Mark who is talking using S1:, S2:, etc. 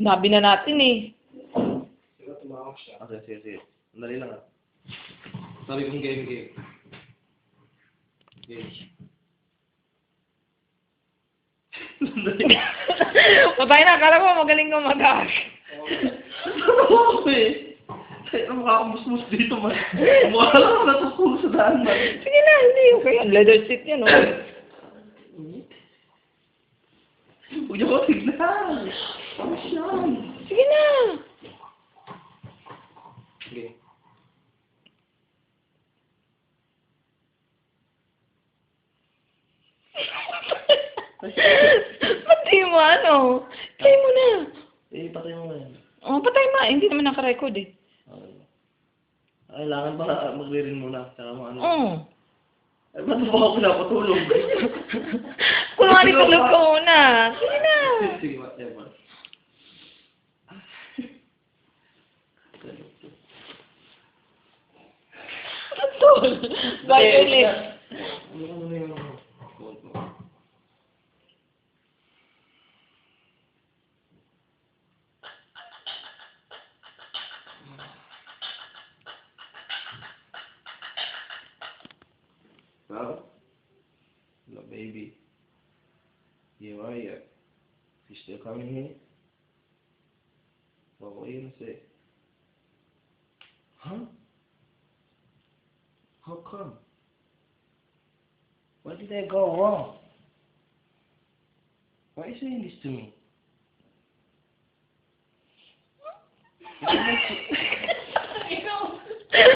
S1: Sinabi na natin eh.
S2: Sige, tumawag siya. Okay, sige. Sandali lang ah. Sabi kong game. Game.
S1: Patay na, akala ko magaling ka mag-aak.
S2: Okay. Ano makakamusmus dito man? Mukha lang natutulog sa daan man.
S1: Sige na, hindi. Okay yan. Leather seat yan, oh.
S2: Huwag niyo ko tignan. Ano yan?
S1: Sige na.
S2: Sige.
S1: Ba't di mo ano? Play mo na.
S2: Eh, patay mo na yan.
S1: Oh, patay ma. Hindi naman naka-record eh.
S2: Okay. Kailangan ba magre-rin muna? Tsaka mo ano?
S1: Oo.
S2: Eh, ba't mo ako pinapatulog?
S1: Kunwari tulog ka muna. Sige na.
S2: Sige, whatever.
S1: Ito. Bye ulit.
S2: Ano na yung phone mo? Well, hello baby. You are here. You still coming here? Well, what are you gonna say? Huh? How come? What did I go wrong? Why are you saying this to me?